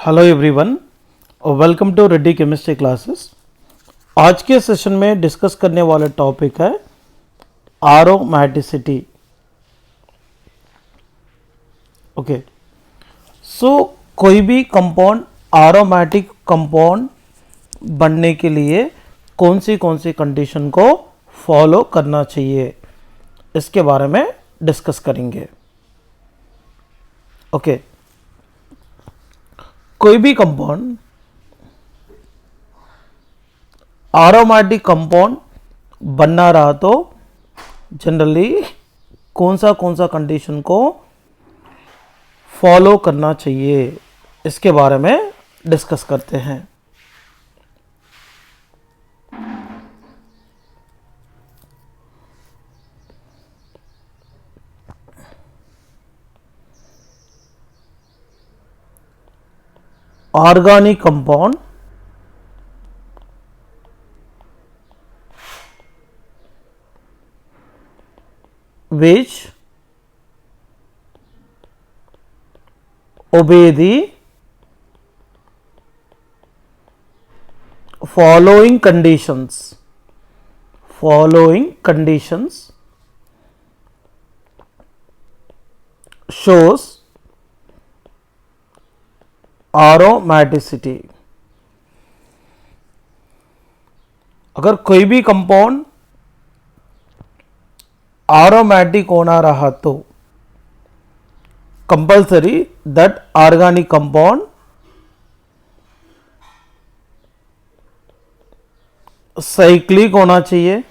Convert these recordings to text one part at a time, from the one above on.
Hello everyone और welcome to Reddy chemistry classes. आज के सेशन में डिस्कस करने वाला टॉपिक है एरोमेटिसिटी। ओके, सो कोई भी कंपाउंड एरोमेटिक कंपाउंड बनने के लिए कौन सी कंडीशन को फॉलो करना चाहिए, इसके बारे में डिस्कस करेंगे। ओके, कोई भी कंपाउंड एरोमेटिक कंपाउंड बनना रहा तो जनरली कौन सा कंडीशन को फॉलो करना चाहिए, इसके बारे में डिस्कस करते हैं। Organic compound which obey the following conditions shows aromaticity। अगर कोई भी कंपाउंड एरोमेटिक होना रहा तो compulsory that organic compound cyclic होना चाहिए।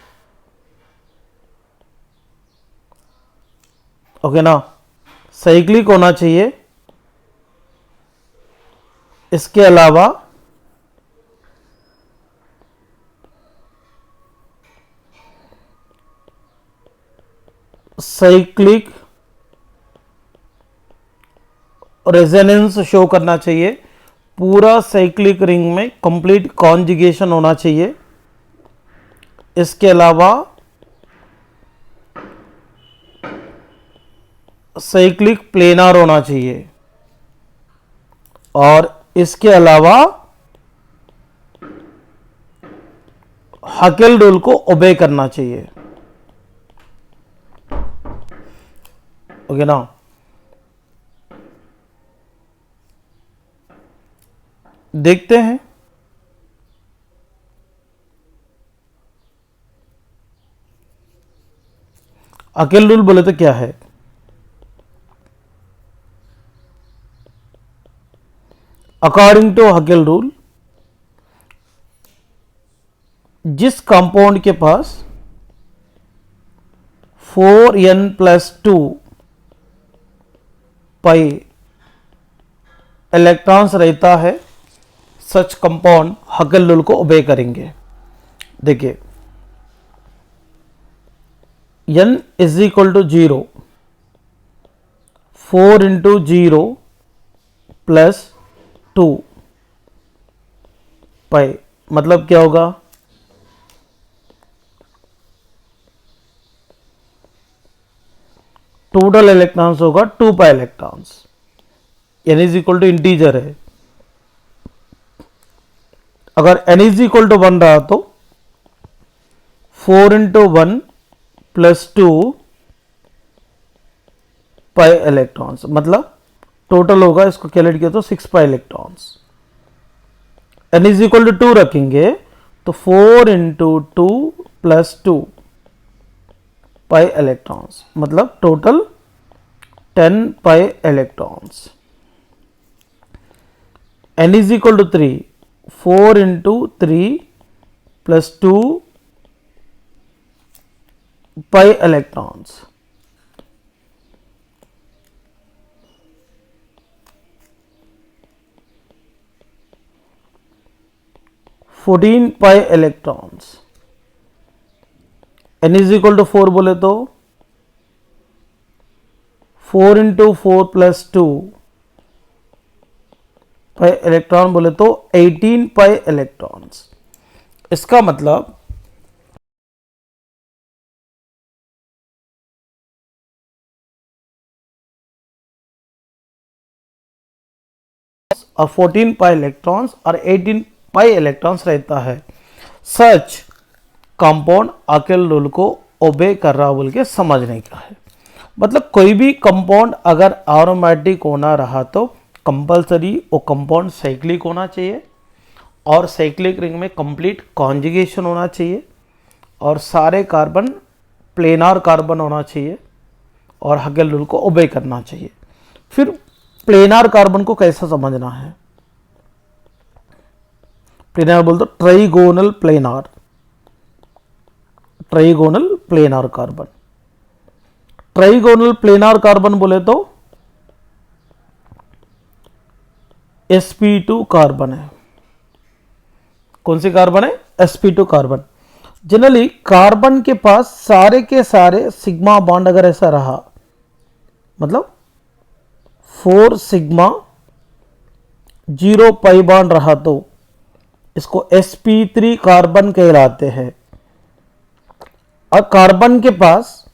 ओके ना, साइक्लिक होना चाहिए। इसके अलावा साइक्लिक रेजोनेंस शो करना चाहिए। पूरा साइक्लिक रिंग में कंप्लीट कॉन्जुगेशन होना चाहिए। इसके अलावा साइक्लिक प्लेनार होना चाहिए और इसके अलावा हकेल रूल को ओबे करना चाहिए। ओके ना, देखते हैं हकेल रूल बोले तो क्या है। अकॉर्डिंग टू हकेल रूल, जिस कंपाउंड के पास 4n+2 पाई इलेक्ट्रॉन्स रहता है, सच कंपाउंड हकेल रूल को ओबे करेंगे। देखिए, n is equal to 0, 4 into 0 plus 2 pi, मतलब क्या होगा, टोटल इलेक्ट्रॉन्स होगा 2 pi electrons. n is equal to integer है। अगर n इज इक्वल टू 1 रहा तो 4 इंटू 1 प्लस 2 पाई इलेक्ट्रॉन्स, मतलब टोटल होगा, इसको कैलकुलेट किया तो 6 pi electrons. n is equal to 2 रखेंगे तो 4 इंटू 2 प्लस 2 पाई इलेक्ट्रॉन्स, मतलब total 10 pi electrons. n is equal to 3, 4 into 3 plus 2 pi electrons, fourteen pi electrons. n is equal to 4 बोले तो 4 इंटू 4 प्लस 2 पाई इलेक्ट्रॉन बोले तो 18 pi electrons. इसका मतलब electrons और 14 पाई इलेक्ट्रॉन्स और 18 pi electrons रहता है। सच कंपाउंड अकेल रूल को ओबे कर रहा बोल के समझने का है। मतलब कोई भी कंपाउंड अगर एरोमेटिक होना रहा तो कंपलसरी वो कंपाउंड साइक्लिक होना चाहिए और साइक्लिक रिंग में कंप्लीट कॉन्जुगेशन होना चाहिए और सारे कार्बन प्लेनार कार्बन होना चाहिए और हगेल रूल को ओबे करना चाहिए। फिर प्लेनार कार्बन को कैसा समझना है? प्लेनार बोल दो trigonal planar, trigonal planar carbon. Trigonal planar carbon बोले तो sp2 कार्बन है। कौन सी कार्बन है? sp2 carbon. जनरली कार्बन के पास सारे के सारे सिग्मा बॉन्ड अगर ऐसा रहा, मतलब 4 सिग्मा 0 पाई बॉन्ड रहा तो इसको sp3 कार्बन कहलाते हैं। और कार्बन के पास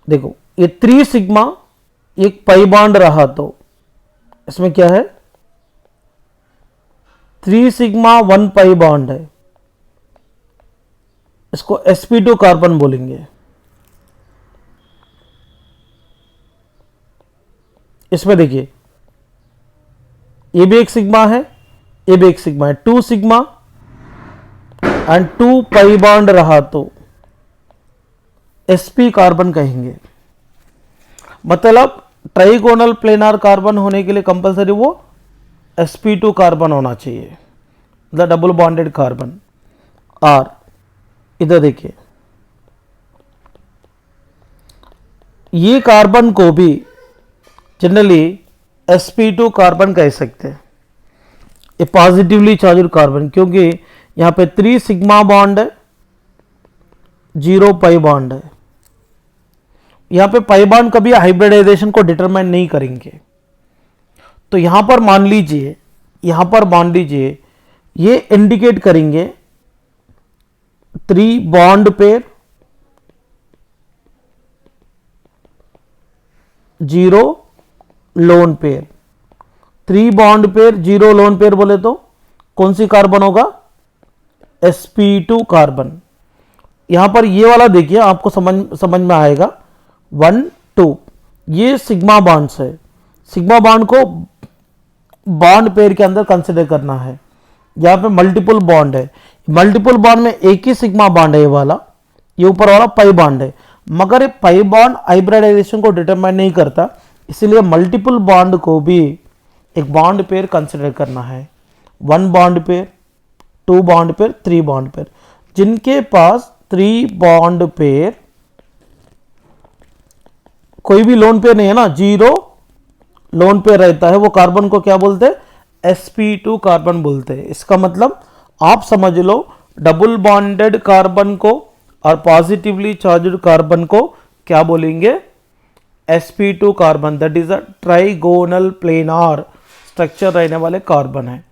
देखो ये 3 सिग्मा एक पाई बॉन्ड रहा तो इसमें क्या है? 3 सिग्मा 1 पाई बॉन्ड है, इसको sp2 कार्बन बोलेंगे। इसमें देखिए ये भी एक सिग्मा है, ये भी एक सिग्मा है, 2 सिग्मा एंड 2 पाई बॉन्ड रहा तो sp कार्बन कहेंगे। मतलब ट्राइगोनल प्लेनार कार्बन होने के लिए कंपलसरी वो sp2 कार्बन होना चाहिए, द डबल बॉन्डेड कार्बन। और इधर देखिए ये कार्बन को भी जनरली sp2 कार्बन कह सकते हैं, ये पॉजिटिवली चार्ज्ड कार्बन, क्योंकि यहां पे 3 सिग्मा बॉन्ड है, 0 पाई बॉन्ड है। यहां पे पाई बॉन्ड कभी हाइब्रिडाइजेशन को डिटरमाइन नहीं करेंगे। तो यहां पर मान लीजिए, यहां पर मान लीजिए ये इंडिकेट करेंगे 3 bond pair, 0 lone pair. 3 bond pair 0 lone pair बोले तो कौन सी कार्बन होगा? sp2 carbon. यहां पर ये वाला देखिए आपको समझ में आएगा 1 2 ये सिग्मा बॉन्ड्स है। सिग्मा बॉन्ड को बॉन्ड पेयर के अंदर कंसिडर करना है। यहां पे मल्टीपल बॉन्ड है, मल्टीपल बॉन्ड में एक ही सिग्मा बॉन्ड है, ये वाला, ये ऊपर वाला पाई बॉन्ड है, मगर ये पाई बॉन्ड हाइब्रिडाइजेशन को डिटरमाइन नहीं करता, इसलिए मल्टीपल बॉन्ड को भी एक बॉन्ड पेयर कंसिडर करना है। 1 bond pair, 2 bond pair, 3 bond pair. जिनके पास 3 बॉन्ड पेयर, कोई भी लोन पेयर नहीं है ना, 0 लोन पेयर रहता है, वो कार्बन को क्या बोलते हैं? sp2 कार्बन बोलते हैं। इसका मतलब आप समझ लो डबल बॉन्डेड कार्बन को और पॉजिटिवली चार्ज्ड कार्बन को क्या बोलेंगे? sp2 carbon. That is a trigonal planar structure रहने वाले कार्बन है।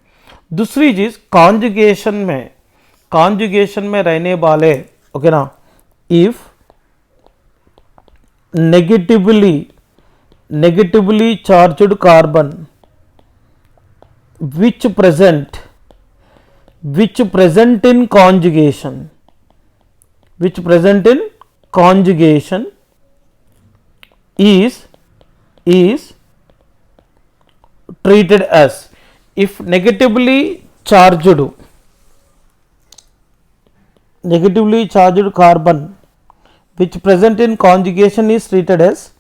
दूसरी चीज कॉन्जुगेशन में रहने वाले, ओके ना, if negatively charged carbon which present in conjugation is treated as, if negatively charged carbon which present in conjugation is treated as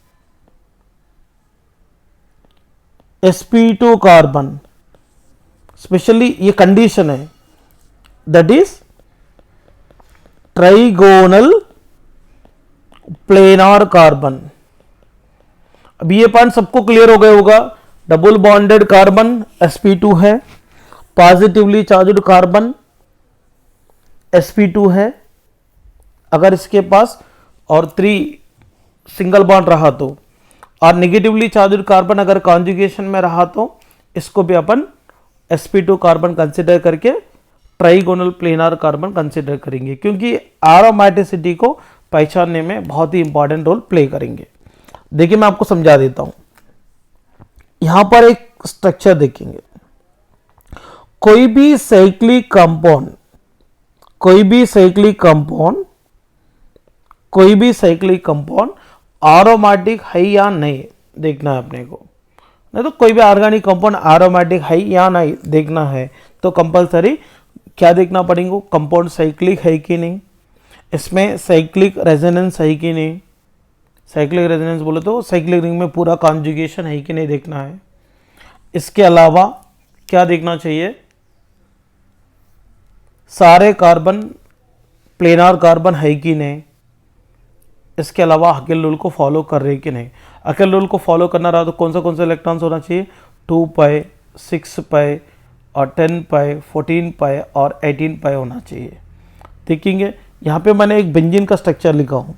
sp2 carbon. Specially ये कंडीशन है, that is trigonal planar carbon. अब ये point सबको clear हो गया होगा। Double bonded carbon sp2 है, positively charged carbon sp2 है, अगर इसके पास और 3 सिंगल बॉन्ड रहा तो, और नेगेटिवली चार्ज्ड कार्बन अगर कॉन्जुगेशन में रहा तो इसको भी अपन sp2 कार्बन कंसिडर करके ट्राइगोनल प्लेनार कार्बन कंसिडर करेंगे, क्योंकि एरोमेटिसिटी को पहचानने में बहुत ही इंपॉर्टेंट रोल प्ले करेंगे। देखिए मैं आपको समझा देता हूं। यहां पर एक स्ट्रक्चर देखेंगे। कोई भी साइक्लिक कंपाउंड एरोमेटिक है या नहीं देखना है अपने को, नहीं तो कोई भी ऑर्गेनिक कंपाउंड एरोमेटिक है या नहीं देखना है तो कंपलसरी क्या देखना पड़ेगा, कंपाउंड साइक्लिक है कि नहीं, इसमें साइक्लिक रेजोनेंस है कि नहीं। साइक्लिक रेजोनेंस बोले तो साइक्लिक रिंग में पूरा कॉन्जुगेशन है कि नहीं देखना है। इसके अलावा क्या देखना चाहिए, सारे कार्बन प्लेनार कार्बन है कि नहीं। इसके अलावा हकेल रूल को फॉलो कर रहे कि नहीं। हकेल रूल को फॉलो करना रहा तो कौन सा इलेक्ट्रॉन्स होना चाहिए, 2 पाई, 6 पाई और 10 पाई, 14 पाई और 18 पाई होना चाहिए। देखेंगे यहाँ पे मैंने एक बेंजीन का स्ट्रक्चर लिखा हूँ,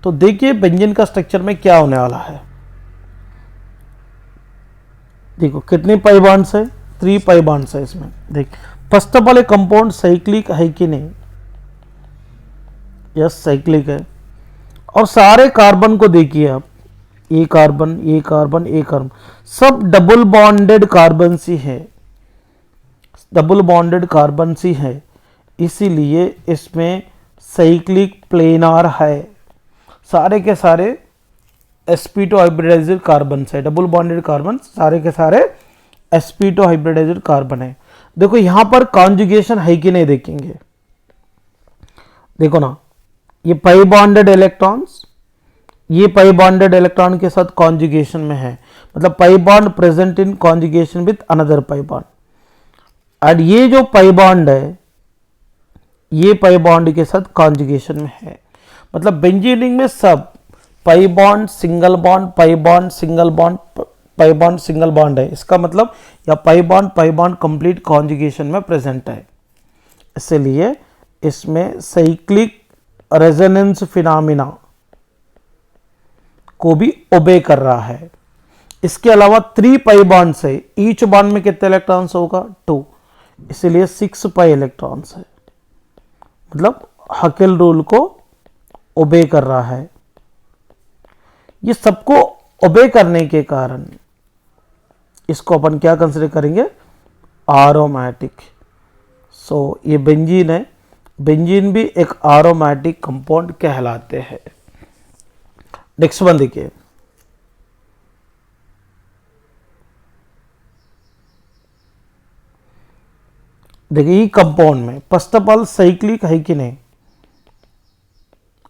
तो देखिए बेंजीन का स्ट्रक्चर में क्या होने वाला है। देखो कितने पाई बॉन्ड्स है, 3 पाई बॉन्ड्स है इसमें। देख first of all compound cyclic है कि नहीं, यस साइक्लिक है। और सारे कार्बन को देखिए आप, ये कार्बन ये कार्बन ये कार्बन सब डबल बॉन्डेड कार्बन सी है, डबल बॉन्डेड कार्बन सी है, इसीलिए इसमें साइक्लिक प्लेनार है। सारे के सारे sp2 हाइब्रिडाइज्ड कार्बन है, डबल बॉन्डेड कार्बन सारे के सारे sp2 हाइब्रिडाइज्ड कार्बन है। देखो यहां पर कॉन्जुगेशन है कि नहीं देखेंगे। देखो ना, ये पाई बॉन्डेड इलेक्ट्रॉन्स, ये पाई बॉन्डेड इलेक्ट्रॉन के साथ कॉन्जुगेशन में है, मतलब pi bond present in conjugation with another pi bond. और ये जो पाई बॉन्ड है ये पाई बॉन्ड के साथ कॉन्जुगेशन में है, मतलब बेंजीन रिंग में सब pi bond single bond pi bond single bond pi bond single bond है। इसका मतलब या पाई बॉन्ड कंप्लीट कॉन्जुगेशन में प्रेजेंट है, इसलिए इसमें साइक्लिक रेजोनेंस फिनोमेना को भी ओबे कर रहा है। इसके अलावा 3 पाई बॉन्ड्स है, ईच बॉन्ड में कितने इलेक्ट्रॉन्स होगा, 2, इसलिए 6 पाई इलेक्ट्रॉन्स है, मतलब हकेल रूल को ओबे कर रहा है। ये सबको ओबे करने के कारण इसको अपन क्या कंसिडर करेंगे, एरोमेटिक। सो ये बेंजीन है, बेंजीन भी एक एरोमेटिक कंपाउंड कहलाते हैं। नेक्स्ट वन देखिए, देखिए कंपाउंड में फर्स्ट ऑफ ऑल साइक्लिक है कि नहीं,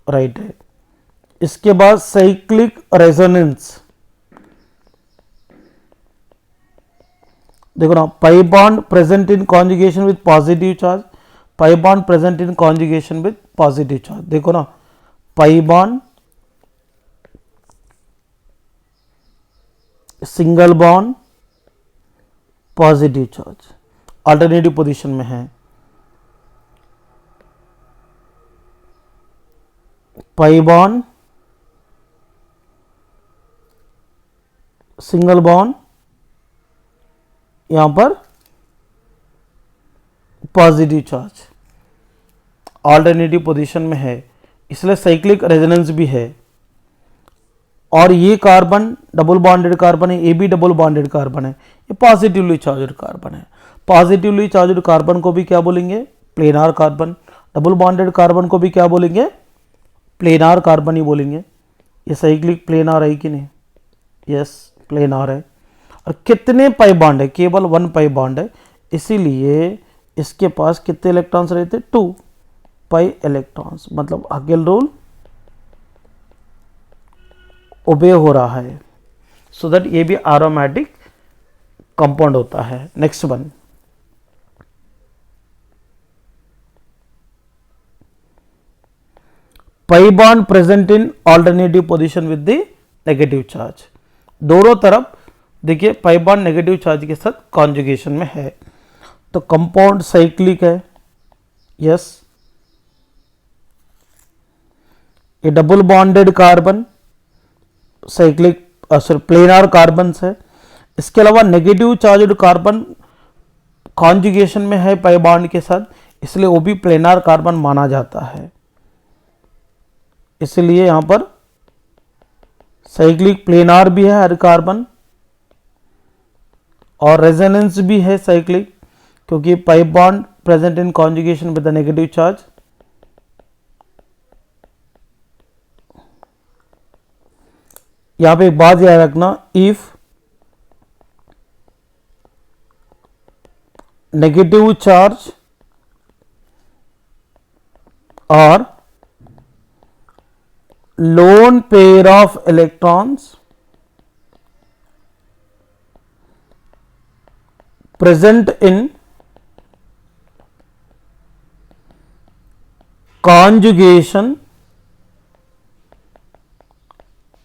राइट है। इसके बाद साइक्लिक रेजोनेंस, देखो ना, pi bond present in conjugation with positive charge, pi bond present in conjugation with positive charge. देखो ना, pi bond single bond positive charge alternative position में है, पाई बॉन्ड सिंगल बॉन्ड यहां पर पॉजिटिव चार्ज अल्टरनेटिव पोजीशन में है, इसलिए cyclic resonance भी है। और ये कार्बन डबल बॉन्डेड कार्बन है, ये भी डबल बॉन्डेड कार्बन है, ये पॉजिटिवली चार्ज्ड कार्बन है। पॉजिटिवली चार्ज्ड कार्बन को भी क्या बोलेंगे, planar carbon. Double bonded carbon को भी क्या बोलेंगे, प्लेनार कार्बन ही बोलेंगे। ये साइक्लिक प्लेनार है कि नहीं, यस प्लेनार है। और कितने पाई बॉन्ड है, केवल 1 पाई बॉन्ड है, इसीलिए इसके पास कितने इलेक्ट्रॉन्स रहते, 2 पाई इलेक्ट्रॉन्स, मतलब हकेल रूल ओबे हो रहा है, सो दैट ये भी एरोमेटिक कंपाउंड होता है। Next one, pi bond present in alternative position with the negative charge. दोनों तरफ देखिए पाई बॉन्ड नेगेटिव चार्ज के साथ कॉन्जुगेशन में है, तो कंपाउंड साइक्लिक है, यस। ये double bonded carbon cyclic sorry planar carbon है। इसके अलावा नेगेटिव चार्ज्ड कार्बन कॉन्जुगेशन में है पाई बॉन्ड के साथ, इसलिए वो भी प्लेनार कार्बन माना जाता है। इसलिए यहां पर साइक्लिक प्लेनार भी है हर कार्बन, और रेजोनेंस भी है साइक्लिक, क्योंकि pi bond present in conjugation with the negative charge. यहां पे एक बात याद रखना, इफ नेगेटिव चार्ज और lone pair of electrons present in conjugation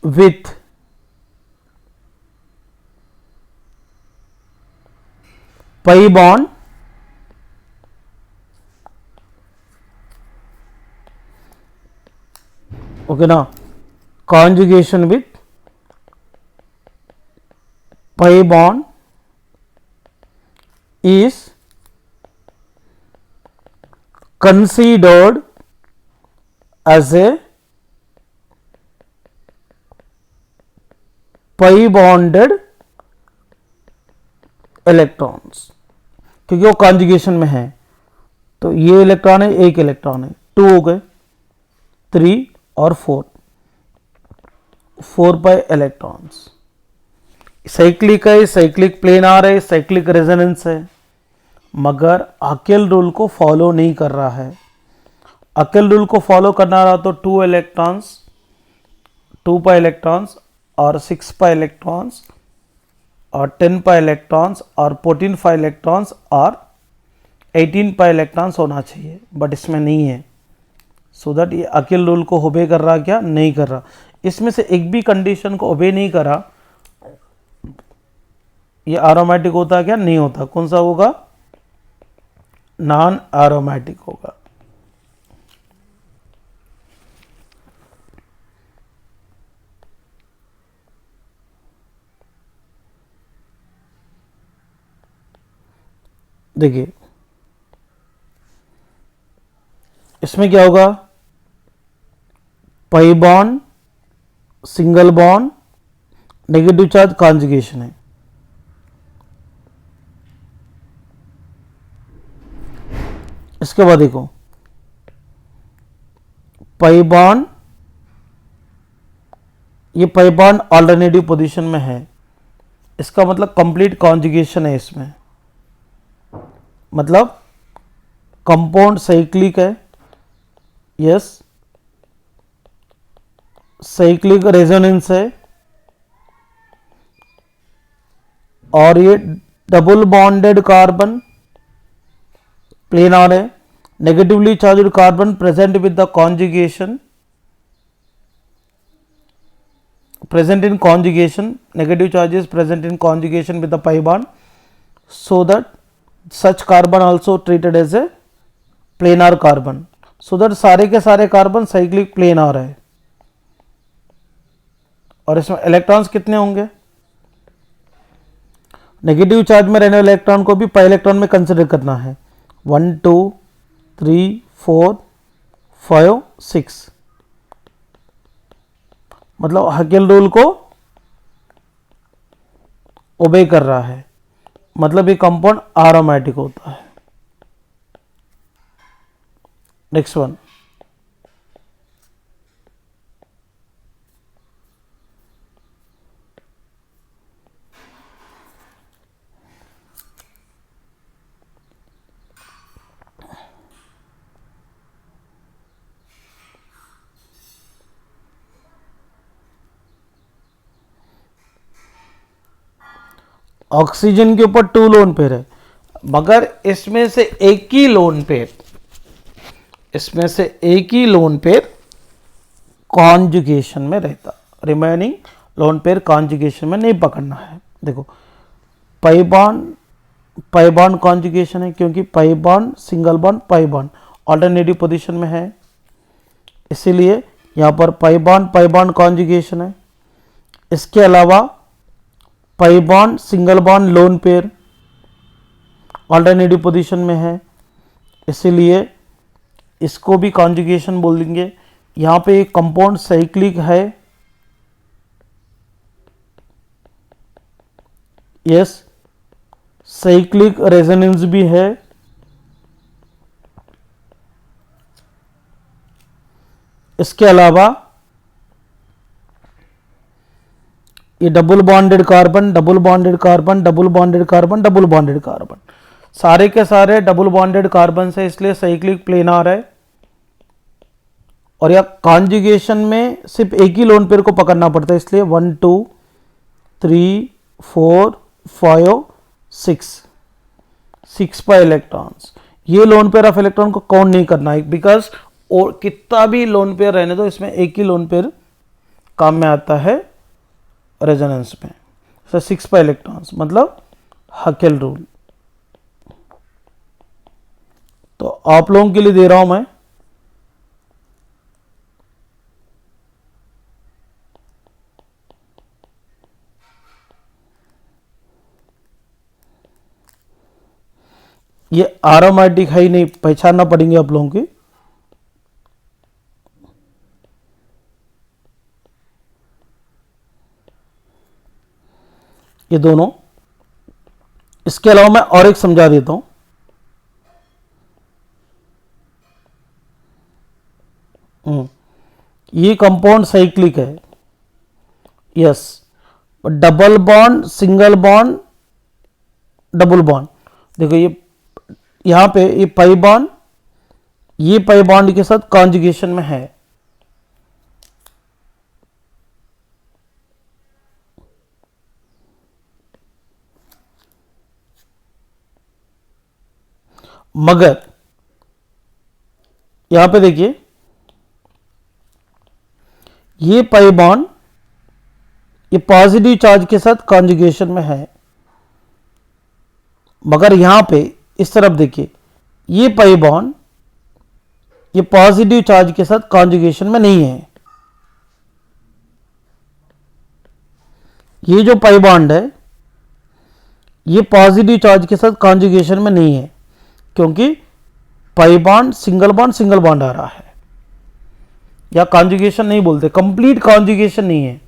with pi bond okay ना, conjugation with pi bond is considered as a pi bonded electrons, क्योंकि वो कॉन्जुगेशन में है। तो ये इलेक्ट्रॉन है, एक इलेक्ट्रॉन है, 2 हो गए, 3 और 4 पाई इलेक्ट्रॉन्स। साइक्लिक है, साइक्लिक प्लेनार है, साइक्लिक रेजोनेंस है, मगर अकेल रूल को फॉलो नहीं कर रहा है। अकेल रूल को फॉलो करना रहा तो 2 इलेक्ट्रॉन्स, 2 पाई इलेक्ट्रॉन्स और 6 पाई इलेक्ट्रॉन्स और 10 पाई इलेक्ट्रॉन्स और 14 पाई इलेक्ट्रॉन्स और 18 पाई इलेक्ट्रॉन्स होना चाहिए, बट इसमें नहीं है। सो दैट ये अकेल रूल को ओबे कर रहा, क्या नहीं कर रहा। इसमें से एक भी कंडीशन को ओबे नहीं करा, ये एरोमेटिक होता क्या नहीं होता, कौन सा होगा, नॉन एरोमेटिक होगा। देखिए इसमें क्या होगा, pi bond, single bond, negative charge conjugation है। इसके बाद देखो पाई बॉन्ड, ये पाई बॉन्ड ऑल्टरनेटिव पोजीशन में है, इसका मतलब कंप्लीट कॉन्जुगेशन है। इसमें मतलब कंपाउंड साइक्लिक है, यस, साइक्लिक रेजोनेंस है, और ये डबल बॉन्डेड कार्बन प्लेनार है, negatively charged carbon present with the conjugation, present in conjugation, negative charges present in conjugation with the pi bond, so that such carbon also treated as a planar carbon, so that सारे के सारे carbon cyclic planar है। और इसमें electrons कितने होंगे, negative charge में रहने वाले इलेक्ट्रॉन को भी पाई इलेक्ट्रॉन में कंसिडर करना है। 1 2 3 4 5 6, मतलब हकेल रूल को ओबे कर रहा है, मतलब ये कंपाउंड एरोमेटिक होता है। नेक्स्ट वन, ऑक्सीजन के ऊपर 2 लोन पेयर है, मगर इसमें से एक ही लोन पेयर, इसमें से एक ही लोन पेयर कॉन्जुगेशन में रहता, रिमेनिंग लोन पेयर कॉन्जुगेशन में नहीं पकड़ना है। देखो पाई बॉन्ड कॉन्जुगेशन है, क्योंकि pi bond, single bond, pi bond alternative position में है, इसीलिए यहाँ पर पाई बॉन्ड कॉन्जुगेशन है। इसके अलावा pi bond, single bond, lone pair alternative position में है, इसीलिए इसको भी कॉन्जुगेशन बोल देंगे। यहाँ पे एक कंपाउंड साइक्लिक है, यस, साइक्लिक रेजोनेंस भी है, इसके अलावा ये double bonded carbon, double bonded carbon, double bonded carbon, double bonded carbon, सारे के सारे डबल बॉन्डेड कार्बन से, इसलिए साइक्लिक प्लेनार है। और या कॉन्जुगेशन में सिर्फ एक ही लोन पेयर को पकड़ना पड़ता है, इसलिए 1 2 3 4 5 6 पाई इलेक्ट्रॉन्स। ये लोन पेयर ऑफ इलेक्ट्रॉन को काउंट नहीं करना है, बिकॉज और कितना भी लोन पेयर रहने दो, इसमें एक ही लोन पेयर काम में आता है रेजोनेंस में। सो 6 पाई इलेक्ट्रॉन्स मतलब हकेल रूल। तो आप लोगों के लिए दे रहा हूं मैं, ये एरोमेटिक है ही नहीं, पहचानना पड़ेंगे आप लोगों की। ये दोनों, इसके अलावा मैं और एक समझा देता हूं। ये कंपाउंड साइक्लिक है, yes. Double bond, single bond, double bond, देखो ये यहां पे ये पाई बॉन्ड, ये पाई बॉन्ड के साथ कॉन्जुगेशन में है। मगर यहां पे देखिए, ये पाई बॉन्ड ये पॉजिटिव चार्ज के साथ कॉन्जुगेशन में है, मगर यहां पे इस तरफ देखिए, ये पाई बॉन्ड ये पॉजिटिव चार्ज के साथ कॉन्जुगेशन में नहीं है। ये जो पाई बॉन्ड है ये पॉजिटिव चार्ज के साथ कॉन्जुगेशन में नहीं है, क्योंकि पाई बॉन्ड सिंगल बॉन्ड आ रहा है, या कॉन्जुगेशन नहीं बोलते, कंप्लीट कॉन्जुगेशन नहीं है,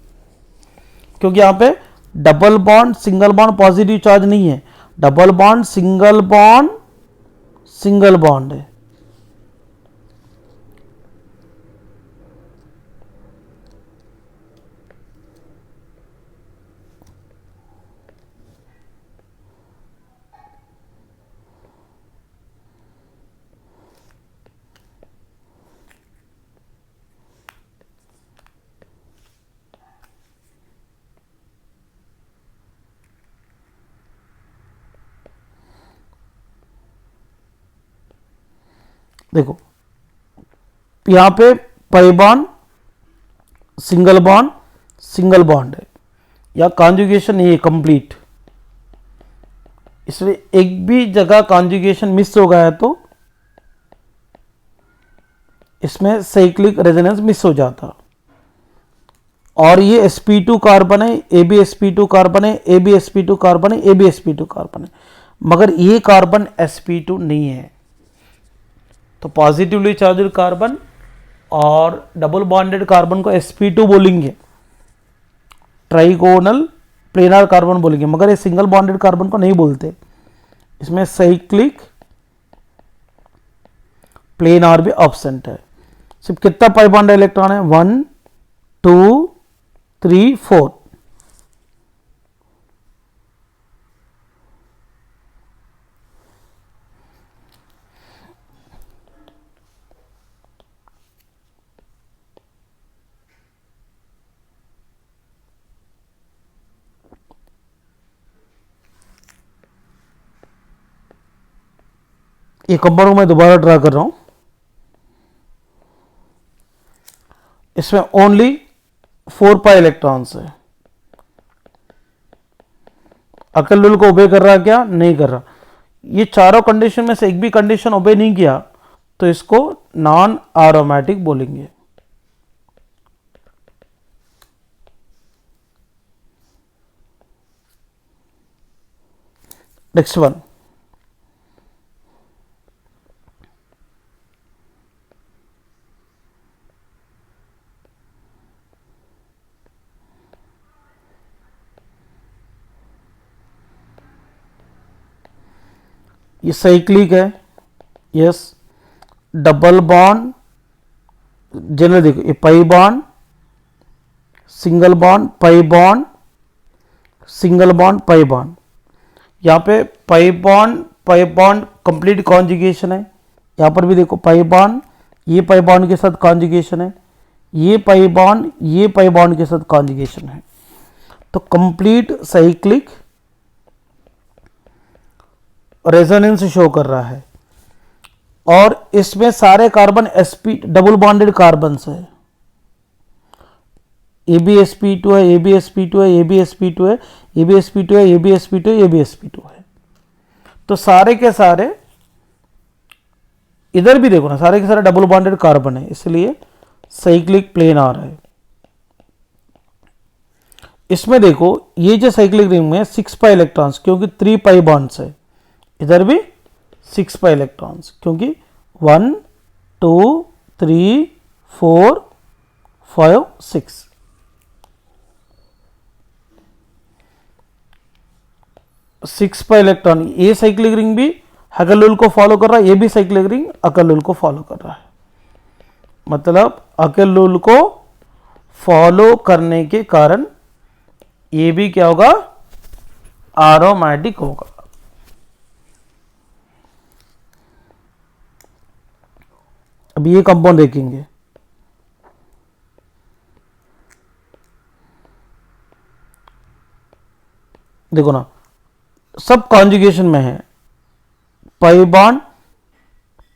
क्योंकि यहां पे double bond single bond positive charge नहीं है, डबल बॉन्ड सिंगल बॉन्ड है। देखो यहां पे पाई बॉन्ड सिंगल बॉन्ड है, या कॉन्जुगेशन नहीं है कंप्लीट, इसलिए एक भी जगह कॉन्जुगेशन मिस हो गया तो इसमें साइक्लिक रेजोनेंस मिस हो जाता। और ये sp2 कार्बन है, ab sp2 कार्बन है, ab sp2 कार्बन है, ab sp2 कार्बन है, मगर ये कार्बन sp2 नहीं है। तो पॉजिटिवली चार्ज्ड कार्बन और डबल बॉन्डेड कार्बन को sp2 बोलेंगे, ट्राइगोनल प्लेनर कार्बन बोलेंगे, मगर ये सिंगल बॉन्डेड कार्बन को नहीं बोलते। इसमें साइक्लिक प्लेनर भी एब्सेंट है। सिर्फ कितना पाई बॉन्ड इलेक्ट्रॉन है, 1 2 3 4। ये कंपाउंड को मैं दोबारा ड्रा कर रहा हूं। इसमें ओनली 4 पाई इलेक्ट्रॉन्स है। अकेल रूल को ओबे कर रहा, क्या नहीं कर रहा। ये चारों कंडीशन में से एक भी कंडीशन ओबे नहीं किया तो इसको नॉन एरोमेटिक बोलेंगे। नेक्स्ट वन, ये साइक्लिक है, यस। डबल बॉन्ड जनरल देखो, ये pi bond, single bond, pi bond, single bond, pi bond. यहाँ पे पाई बॉन्ड कंप्लीट कॉन्जुगेशन है। यहाँ पर भी देखो पाई बॉन्ड, ये पाई बॉन्ड के साथ कॉन्जुगेशन है, ये पाई बॉन्ड के साथ कॉन्जुगेशन है। तो कंप्लीट साइक्लिक रेजोनेंस शो कर रहा है। और इसमें सारे carbon sp double bonded carbon है। AbSp2 है, AbSp2 है, AbSp2 है, AbSp2 है, AbSp2 है, AbSp2 है। तो सारे के सारे इधर भी देखो ना, सारे के सारे डबल बॉन्डेड कार्बन है, इसलिए साइक्लिक प्लेन आ रहा है। इसमें देखो ये जो साइक्लिक रिंग में 6 पाई इलेक्ट्रॉन्स, क्योंकि 3 पाई बॉन्ड्स है। इधर भी 6 पाई इलेक्ट्रॉन्स, क्योंकि 1 2 3 4 5 6। सिक्स पाई इलेक्ट्रॉन, ये साइक्लिक रिंग भी हगर लूल को फॉलो कर रहा है, ये भी साइक्लिक रिंग अकर लूल को फॉलो कर रहा है। मतलब अकर लूल को फॉलो करने के कारण ये भी क्या होगा, एरोमेटिक होगा। अब ये कंपाउंड देखेंगे, देखो ना सब कॉन्जुगेशन में है। Pi bond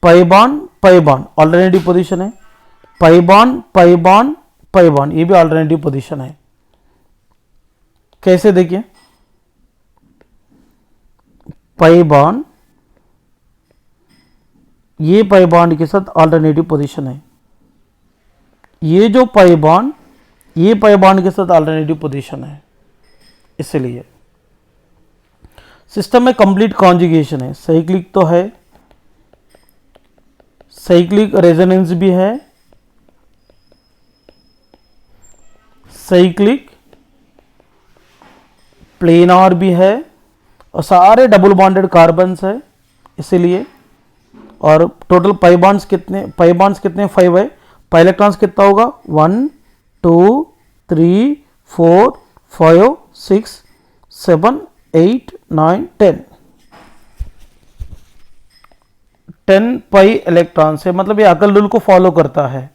pi bond pi bond alternative position है, pi bond pi bond pi bond ये भी ऑल्टरनेटिव पोजीशन है। कैसे देखिए, पाई बॉन्ड ये पाई बॉन्ड के साथ ऑल्टरनेटिव पोजीशन है, ये जो पाई बॉन्ड ये पाई बॉन्ड के साथ ऑल्टरनेटिव पोजीशन है। इसलिए सिस्टम में कंप्लीट कॉन्जुगेशन है। साइक्लिक तो है, साइक्लिक रेजोनेंस भी है, साइक्लिक प्लेनार भी है, और सारे डबल बॉन्डेड कार्बन्स है इसीलिए। और टोटल पाई बॉन्ड्स कितने 5 है। पाई इलेक्ट्रॉन्स कितना होगा 1 2 3 4 5 6 7 8 9 10 पाई इलेक्ट्रॉन्स है। मतलब ये अकल रूल को फॉलो करता है।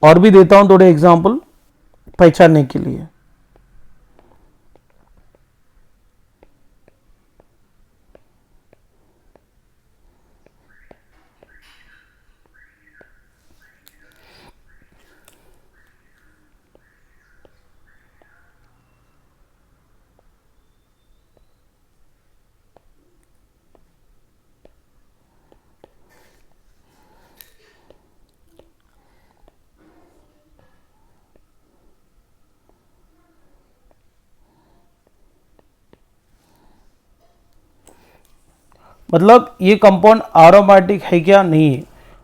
और भी देता हूं थोड़े एग्जांपल पहचानने के लिए। मतलब ये कंपाउंड एरोमेटिक है क्या नहीं है,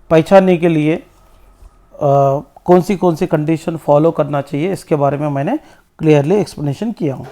पहचानने के लिए कौन सी कंडीशन फॉलो करना चाहिए, इसके बारे में मैंने क्लियरली एक्सप्लेनेशन किया हूँ।